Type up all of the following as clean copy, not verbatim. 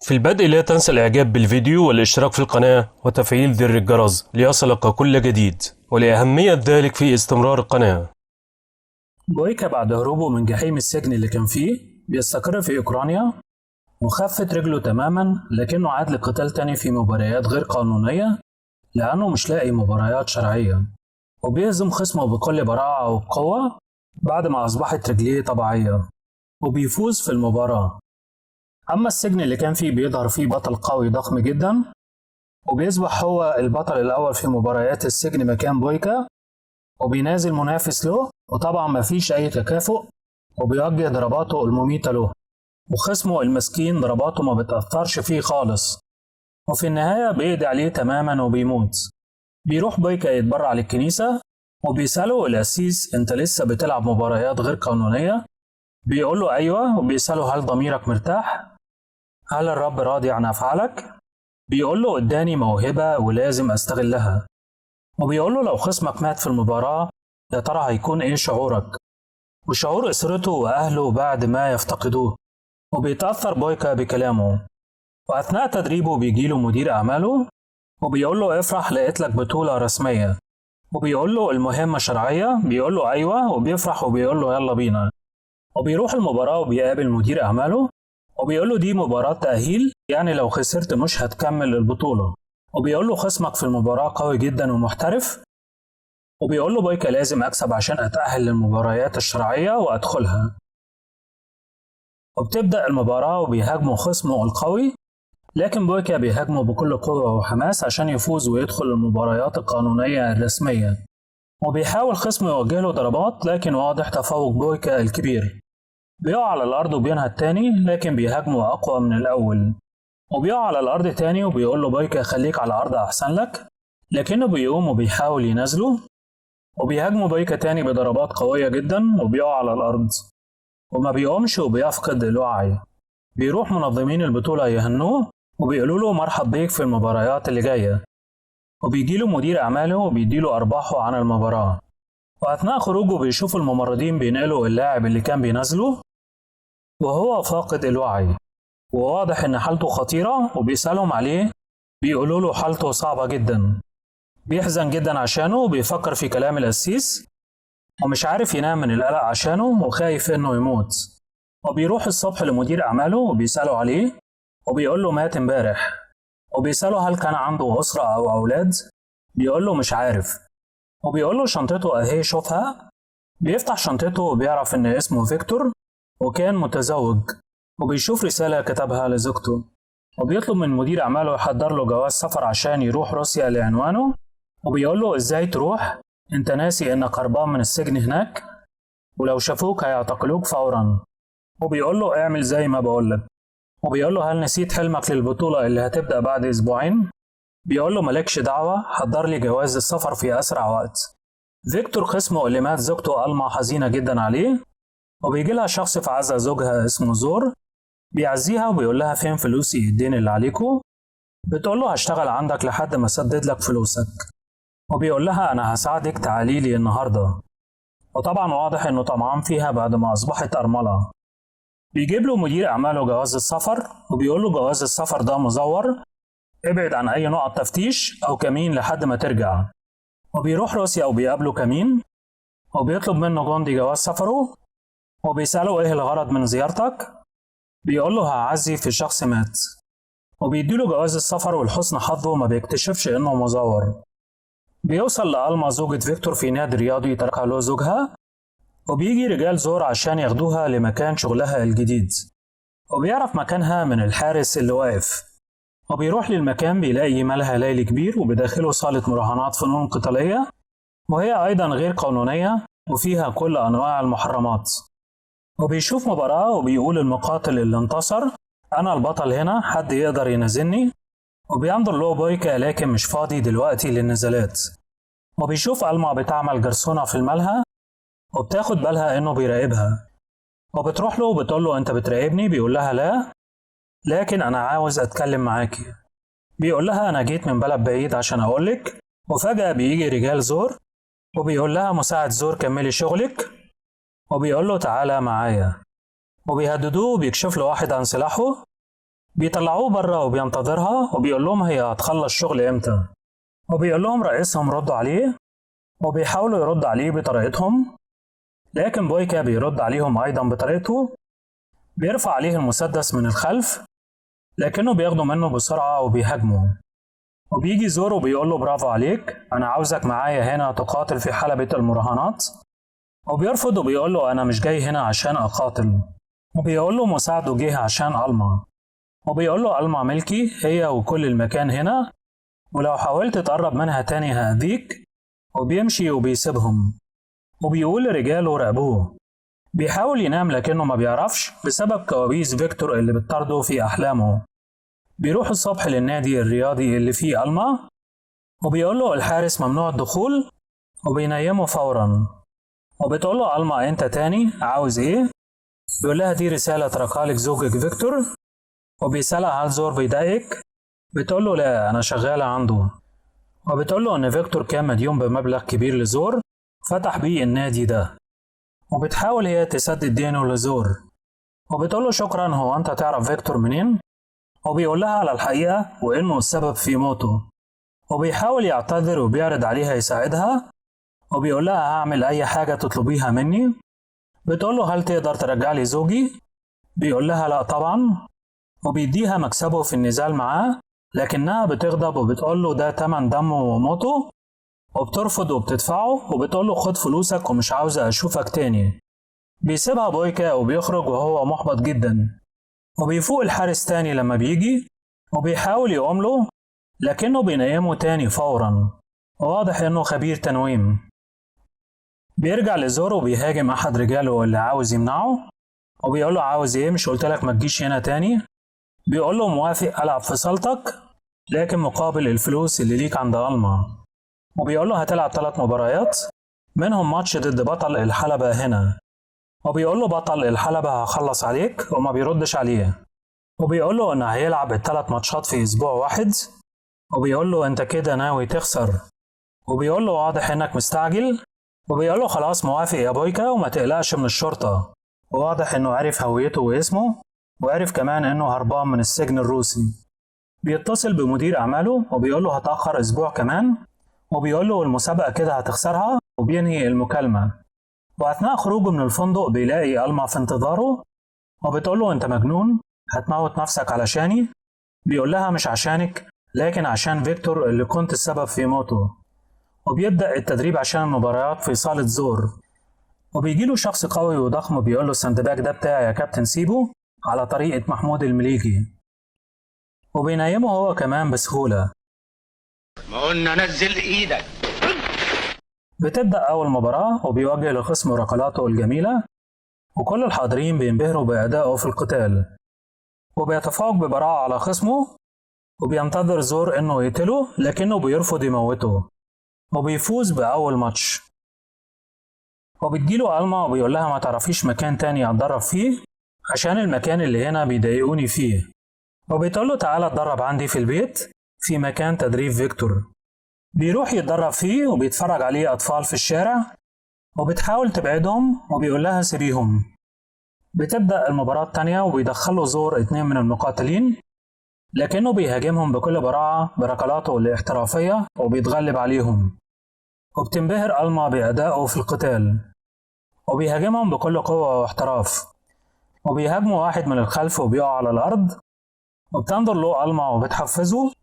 في البدء لا تنسى الإعجاب بالفيديو والاشتراك في القناة وتفعيل زر الجرس ليصلك كل جديد، ولأهمية ذلك في استمرار القناة. بويكا بعد هروبه من جحيم السجن اللي كان فيه بيستقر في أوكرانيا، وخفت رجله تماما، لكنه عاد للقتال تاني في مباريات غير قانونية لأنه مش لاقي مباريات شرعية، وبيهزم خصمه بكل براعة وقوة بعد ما أصبحت رجليه طبيعية وبيفوز في المباراة. أما السجن اللي كان فيه بيظهر فيه بطل قوي ضخم جدا، وبيصبح هو البطل الأول في مباريات السجن مكان بويكا، وبينازل منافس له، وطبعا مفيش أي تكافؤ، وبيوجه ضرباته المميتة له، وخصمه المسكين ضرباته ما بتأثرش فيه خالص، وفي النهاية بيقضي عليه تماما وبيموت. بيروح بويكا يتبرع للكنيسة، وبيسأله القسيس أنت لسه بتلعب مباريات غير قانونية؟ بيقول له أيوة، وبيسأله هل ضميرك مرتاح؟ هل الرب راضي عن أفعالك؟ بيقول له اداني موهبة ولازم أستغلها. وبيقول له لو خصمك مات في المباراة يا ترى هيكون إيه شعورك؟ وشعور أسرته وأهله بعد ما يفتقدوه. وبيتأثر بويكا بكلامه، وأثناء تدريبه بيجيله مدير أعماله وبيقول له افرح لقيت لك بطولة رسمية، وبيقول له المهمة شرعية، بيقول له أيوة، وبيفرح وبيقول له يلا بينا. وبيروح المباراة وبيقابل مدير أعماله وبيقول له دي مباراة تأهيل، يعني لو خسرت مش هتكمل البطولة. وبيقول له خصمك في المباراة قوي جدا ومحترف، وبيقول له بويكا لازم أكسب عشان أتأهل للمباريات الشرعية وأدخلها. وبتبدأ المباراة وبيهاجموا خصمه القوي، لكن بويكا بيهاجمه بكل قوة وحماس عشان يفوز ويدخل المباريات القانونية الرسمية. وبيحاول خصمه يوجه له ضربات، لكن واضح تفوق بويكا الكبير. بيقع على الأرض وبينهى التاني، لكن بيهاجمه أقوى من الأول. وبيقع على الأرض تاني وبيقول له بويكا خليك على الأرض أحسن لك، لكنه بيقوم وبيحاول ينزله. وبيهاجمه بويكا تاني بضربات قوية جدا وبيقع على الأرض وما بيقومش وبيفقد الوعي. بيروح منظمين البطولة يهنوه وبيقولوا له مرحب بيك في المباريات اللي جاية، وبيجيله مدير أعماله وبيديله أرباحه عن المباراة. وأثناء خروجه بيشوف الممرضين بينقلوا اللاعب اللي كان بينزله وهو فاقد الوعي، وواضح إن حالته خطيرة، وبيسألهم عليه بيقولوا له حالته صعبة جدا. بيحزن جدا عشانه وبيفكر في كلام القسيس، ومش عارف ينام من القلق عشانه وخايف إنه يموت. وبيروح الصبح لمدير أعماله وبيسأله عليه، وبيقول له مات امبارح. وبيسأله هل كان عنده أسرة أو أولاد؟ بيقول له مش عارف. وبيقول له شنطته أهي شوفها. بيفتح شنطته وبيعرف إن اسمه فيكتور وكان متزوج، وبيشوف رسالة كتبها لزوجته. وبيطلب من مدير أعماله يحضر له جواز سفر عشان يروح روسيا لعنوانه. وبيقول له إزاي تروح؟ أنت ناسي إنك هربان من السجن هناك، ولو شافوك هيعتقلوك فورا. وبيقول له اعمل زي ما بقولك. وبيقول له هل نسيت حلمك للبطولة اللي هتبدأ بعد أسبوعين؟ بيقول له مالكش دعوة، حضر لي جواز السفر في أسرع وقت. فيكتور خصمه اللي مات زوجته ألما حزينة جدا عليه، وبيجي لها شخص في عزا زوجها اسمه زور، بيعزيها وبيقول لها فين فلوسي الدين اللي عليكو؟ بتقول له هشتغل عندك لحد ما اسدد لك فلوسك. وبيقول لها أنا هساعدك تعالي لي النهاردة. وطبعا واضح إنه طمعان فيها بعد ما أصبحت أرملة. بيجيب له مدير أعماله جواز السفر وبيقول له جواز السفر ده مزور، ابعد عن أي نقط تفتيش أو كمين لحد ما ترجع. وبيروح روسيا وبيقابله كمين، وبيطلب منه جندي جواز سفره، وبيسأله إيه الغرض من زيارتك؟ بيقول له هعزي في شخص مات. وبيديله جواز السفر، ولحسن حظه ما بيكتشفش إنه مزور. بيوصل لألما زوجة فيكتور في نادي رياضي تركها له زوجها، وبيجي رجال زور عشان ياخدوها لمكان شغلها الجديد، وبيعرف مكانها من الحارس اللي واقف. وبيروح للمكان بيلاقي مالها ليلي كبير وبداخله صالة مراهنات فنون قتالية، وهي أيضا غير قانونية وفيها كل أنواع المحرمات. وبيشوف مباراة وبيقول المقاتل اللي انتصر أنا البطل هنا، حد يقدر ينزلني؟ وبينظر له بويكا لكن مش فاضي دلوقتي للنزالات. وبيشوف ألما بتعمل جرسونة في الملهى وبتاخد بالها إنه بيراقبها، وبتروح له وبتقول له أنت بتراقبني؟ بيقول لها لا، لكن أنا عاوز أتكلم معاكي. بيقول لها أنا جيت من بلد بعيد عشان أقولك. وفجأة بيجي رجال زور وبيقول لها مساعد زور كملي شغلك، وبيقول له تعالى معايا. وبيهددوه وبيكشف له واحد عن سلاحه، بيطلعوه برا وبينتظرها وبيقول لهم هي هتخلص شغل امتى، وبيقول لهم رئيسهم ردوا عليه وبيحاولوا يرد عليه بطريقتهم، لكن بويكا بيرد عليهم أيضا بطريقته. بيرفع عليه المسدس من الخلف لكنه بياخده منه بسرعة وبيهاجمه، وبيجي زورو وبيقول له برافو عليك، أنا عاوزك معايا هنا تقاتل في حلبة المراهنات. وبيرفض وبيقول له أنا مش جاي هنا عشان أقاتل، وبيقول له مساعده جه عشان ألما، وبيقول له ألما ملكي هي وكل المكان هنا، ولو حاولت تقرب منها تاني هأذيك. وبيمشي وبيسيبهم وبيقول لرجاله راقبوه. بيحاول ينام لكنه ما بيعرفش بسبب كوابيس فيكتور اللي بتطارده في أحلامه. بيروح الصبح للنادي الرياضي اللي فيه ألما وبيقول له الحارس ممنوع الدخول، وبينيمه فورا. وبتقول له ألما أنت تاني عاوز إيه؟ بيقول لها دي رسالة تركها لك زوجك فيكتور. وبيسألها هل زور بيضايقك؟ بتقول له لا أنا شغالة عنده. وبتقول له إن فيكتور كان مديون بمبلغ كبير لزور فتح بيه النادي ده، وبتحاول هي تسدد دينه لزور. وبتقول له شكرا، هو أنت تعرف فيكتور منين؟ وبيقول لها على الحقيقة وإنه السبب في موته. وبيحاول يعتذر وبيعرض عليها يساعدها، وبيقول لها هعمل أي حاجة تطلبيها مني. بتقول له هل تقدر ترجع لي زوجي؟ بيقول لها لا طبعا، وبيديها مكسبه في النزال معاه، لكنها بتغضب وبتقول له ده تمن دمه وموته، وبترفض وبتدفعه وبتقول له خد فلوسك ومش عاوزة أشوفك تاني. بيسيبها بويكا وبيخرج وهو محبط جدا. وبيفوق الحارس تاني لما بيجي وبيحاول يقوم له لكنه بينيمه تاني فورا، وواضح إنه خبير تنويم. بيرجع لزورو وبيهاجم أحد رجاله اللي عاوز يمنعه، وبيقول له عاوز إيه؟ مش قلتلك ما تجيش هنا تاني؟ بيقول له موافق ألعب في صالتك لكن مقابل الفلوس اللي ليك عند ألما. وبيقول له هتلعب 3 مباريات منهم ماتش ضد بطل الحلبة هنا. وبيقول له بطل الحلبة هخلص عليك، وما بيردش عليه. وبيقول له إنه هيلعب ال3 ماتشات في أسبوع واحد. وبيقول له أنت كده ناوي تخسر. وبيقول له واضح إنك مستعجل. وبيقول له خلاص موافق يا بويكا وما تقلقش من الشرطة. وواضح إنه عرف هويته واسمه، وعرف كمان إنه هربان من السجن الروسي. بيتصل بمدير أعماله وبيقول له هتأخر أسبوع كمان، وبيقول له المسابقة كده هتخسرها، وبينهي المكالمة. وأثناء خروجه من الفندق بيلاقي ألما في انتظاره، وبتقول له أنت مجنون؟ هتموت نفسك علشاني؟ بيقول لها مش عشانك لكن عشان فيكتور اللي كنت السبب في موته. وبيبدأ التدريب عشان المباريات في صالة زور. وبيجيله شخص قوي وضخم بيقول له السندباك ده بتاعي يا كابتن سيبه على طريقة محمود المليجي. وبينيمه هو كمان بسهولة. ما قلنا نزل ايدك. بتبدأ أول مباراة وبيوجه لخصم ركلاته الجميلة، وكل الحاضرين بينبهروا بأدائه في القتال. وبيتفوق ببراعة على خصمه، وبينتظر زور إنه يقتله لكنه بيرفض يموته، وبيفوز بأول ماتش. وبتجيله ألما وبيقول لها ما تعرفيش مكان تاني أتدرب فيه عشان المكان اللي هنا بيضايقوني فيه. وبتقول له تعالى اتدرب عندي في البيت في مكان تدريب فيكتور. بيروح يتدرب فيه وبيتفرج عليه أطفال في الشارع، وبتحاول تبعدهم وبيقول لها سيبيهم. بتبدأ المباراة التانية وبيدخلوا زور 2 من المقاتلين، لكنه بيهاجمهم بكل براعة بركلاته الاحترافية وبيتغلب عليهم. وبتنبهر ألما بأدائه في القتال، وبيهاجمهم بكل قوة واحتراف. وبيهاجموا واحد من الخلف وبيقع على الأرض، وبتنظر له ألما وبتحفزه،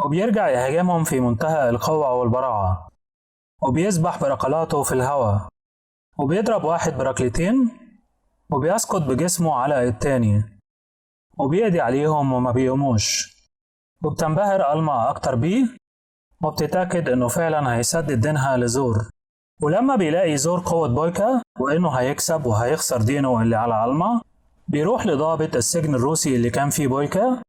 وبيرجع يهاجمهم في منتهى القوة والبراعة، وبيسبح بركلاته في الهواء، وبيضرب واحد بركلتين، وبيسقط بجسمه على التاني، وبيقضي عليهم وما بيقوموش. وبتنبهر ألما أكتر بيه، وبتتأكد إنه فعلا هيسدد دينها لزور. ولما بيلاقي زور قوة بويكا وإنه هيكسب وهيخسر دينه اللي على ألما، بيروح لضابط السجن الروسي اللي كان فيه بويكا،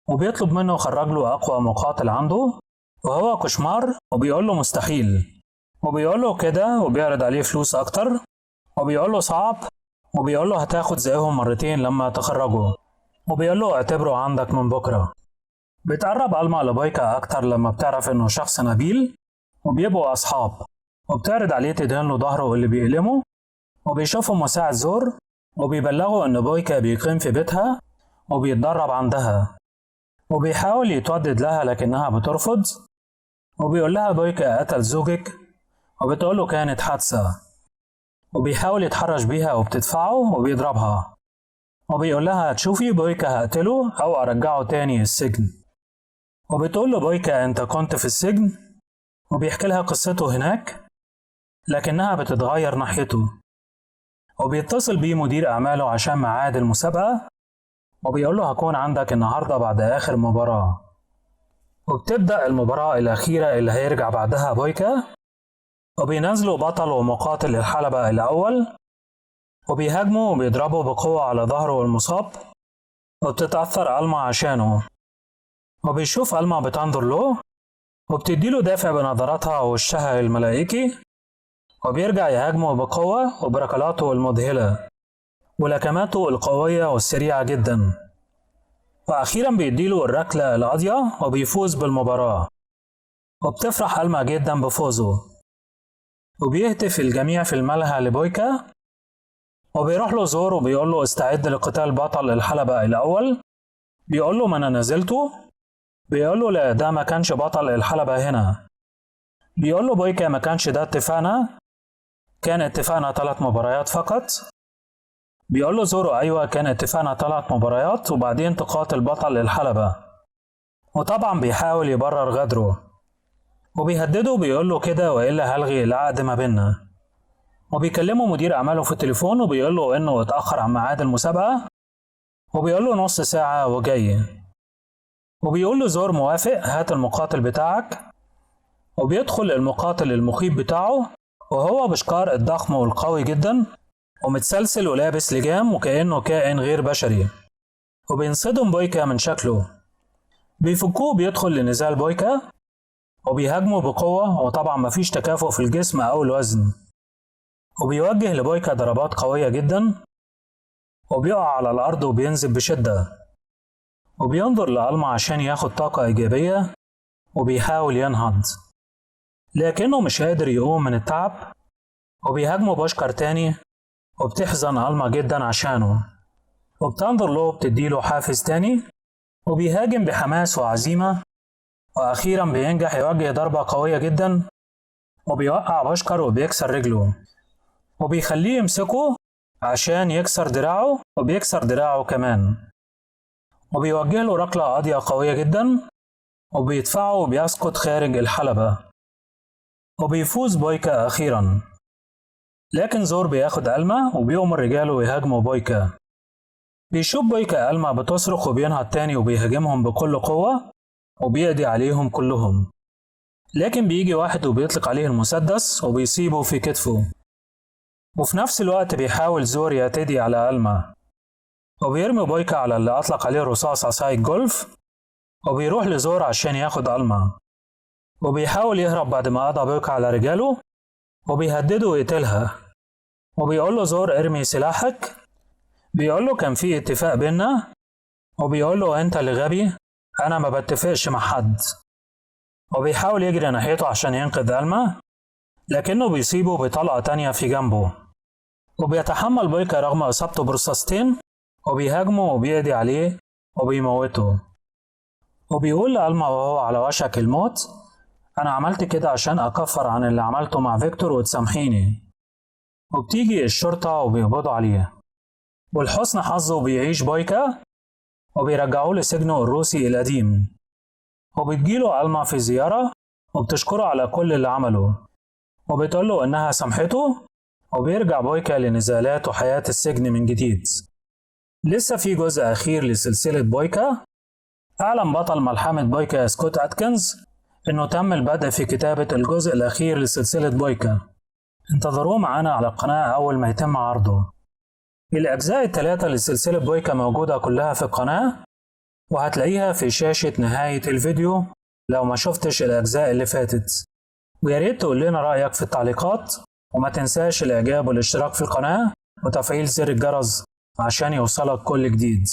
وبيطلب منه يخرج له أقوى مقاتل عنده، وهو كوشمار، وبيقول له مستحيل. وبيقول له كده وبيعرض عليه فلوس أكتر، وبيقول له صعب، وبيقول له هتاخد زيهم مرتين لما تخرجوا، وبيقول له اعتبره عندك من بكرة. بتقرب ألما لبويكا أكتر لما بتعرف إنه شخص نبيل، وبيبقوا أصحاب، وبتعرض عليه تدهن له ظهره اللي بيألمه. وبيشوفوا مساعد زور وبيبلغوا إن بويكا بيقيم في بيتها، وبيتدرب عندها، وبيحاول يتودد لها لكنها بترفض، وبيقول لها بويكا قتل زوجك، وبتقول له كانت حادثة، وبيحاول يتحرش بيها وبتدفعه وبيضربها، وبيقول لها تشوفي بويكا هقتله أو أرجعه تاني السجن، وبتقول له بويكا أنت كنت في السجن، وبيحكي لها قصته هناك لكنها بتتغير ناحيته، وبيتصل بيه مدير أعماله عشان ميعاد المسابقة، وبيقول له هكون عندك النهاردة بعد آخر مباراة. وبتبدأ المباراة الأخيرة اللي هيرجع بعدها بويكا، وبينزلوا بطل ومقاتل الحلبة الأول، وبيهاجموا وبيضربوا بقوة على ظهره المصاب، وبتتأثر ألما عشانه، وبيشوف ألما بتنظر له وبتديله دافع بنظراتها ووشها الملائكي، وبيرجع يهاجمه بقوة وبركلاته المذهلة ولكماته القوية والسريعة جدا، وأخيرا بيديله الركلة القاضية وبيفوز بالمباراة، وبتفرح ألما جدا بفوزه، وبيهتف الجميع في الملهى لبويكا، وبيروح له زور وبيقول له استعد لقتال بطل الحلبة الأول، بيقول له ما أنا نزلته، بيقول له لا ده ما كانش بطل الحلبة هنا، بيقول له بويكا ما كانش ده اتفاقنا، كان اتفاقنا 3 مباريات فقط، بيقول له زورو أيوة كان اتفاقنا 3 مباريات وبعدين تقاتل بطل الحلبة، وطبعا بيحاول يبرر غدره، وبيهدده بيقول له كده وإلا هلغي العقد ما بيننا، وبيكلمه مدير أعماله في التليفون وبيقول له إنه اتأخر عن ميعاد المسابقة، وبيقول له نص ساعة وجاي، وبيقول له زور موافق هات المقاتل بتاعك، وبيدخل المقاتل المخيف بتاعه وهو بشكار الضخم والقوي جدا ومتسلسل ولابس لجام وكأنه كائن غير بشري، وبينصدم بويكا من شكله، بيفكوه بيدخل لنزال بويكا وبيهاجمه بقوة، وطبعا مفيش تكافؤ في الجسم أو الوزن، وبيوجه لبويكا ضربات قوية جدا، وبيقع على الأرض وبينزف بشدة، وبينظر لألما عشان ياخد طاقة إيجابية، وبيحاول ينهض لكنه مش قادر يقوم من التعب، وبيهاجمه بوشكر تاني، وبتحزن ألما جدا عشانه، وبتنظر له وبتديله حافز تاني، وبيهاجم بحماس وعزيمة، وأخيرا بينجح يوجه ضربة قوية جدا، وبيوقع بوشكر وبيكسر رجله، وبيخليه يمسكه عشان يكسر دراعه، وبيكسر دراعه كمان، وبيوجه له ركلة قاضية قوية جدا، وبيدفعه وبيسقط خارج الحلبة، وبيفوز بويكا أخيرا. لكن زور بياخد ألما وبيؤمر رجاله يهاجموا بويكا، بيشوف بويكا ألما بتصرخ وبينهض تاني وبيهاجمهم بكل قوة وبيقضي عليهم كلهم، لكن بيجي واحد وبيطلق عليه المسدس وبيصيبه في كتفه، وفي نفس الوقت بيحاول زور يعتدي على ألما، وبيرمي بويكا على اللي أطلق عليه رصاص عصاية جولف، وبيروح لزور عشان ياخد ألما، وبيحاول يهرب بعد ما قضى بويكا على رجاله، وبيهدده ويقتلها، وبيقول له زور ارمي سلاحك، بيقول له كان في اتفاق بينا، وبيقول له انت اللي غبي انا ما بتفقش مع حد، وبيحاول يجري ناحيته عشان ينقذ ألما، لكنه بيصيبه بطلقة تانية في جنبه، وبيتحمل بويكا رغم إصابته برصاصتين، وبيهاجمه وبيقضي عليه وبيموته، وبيقول لألما وهو على وشك الموت أنا عملت كده عشان أكفر عن اللي عملته مع فيكتور وتسامحيني، وبتيجي الشرطة وبيقبضوا عليه، ولحسن حظه بيعيش بويكا وبيرجعوه لسجنه الروسي القديم، وبتجيله ألما في زيارة وبتشكره على كل اللي عمله، وبتقوله إنها سامحته، وبيرجع بويكا لنزالات وحياة السجن من جديد. لسه في جزء أخير لسلسلة بويكا. أعلن بطل ملحمة بويكا سكوت أتكنز إنه تم البدء في كتابة الجزء الأخير لسلسلة بويكا، انتظروه معانا على القناة أول ما يتم عرضه. الأجزاء ال3 لسلسلة بويكا موجودة كلها في القناة، وهتلاقيها في شاشة نهاية الفيديو لو ما شفتش الأجزاء اللي فاتت، وياريت تقول لنا رأيك في التعليقات، وما تنساش الإعجاب والاشتراك في القناة وتفعيل زر الجرس عشان يوصلك كل جديد.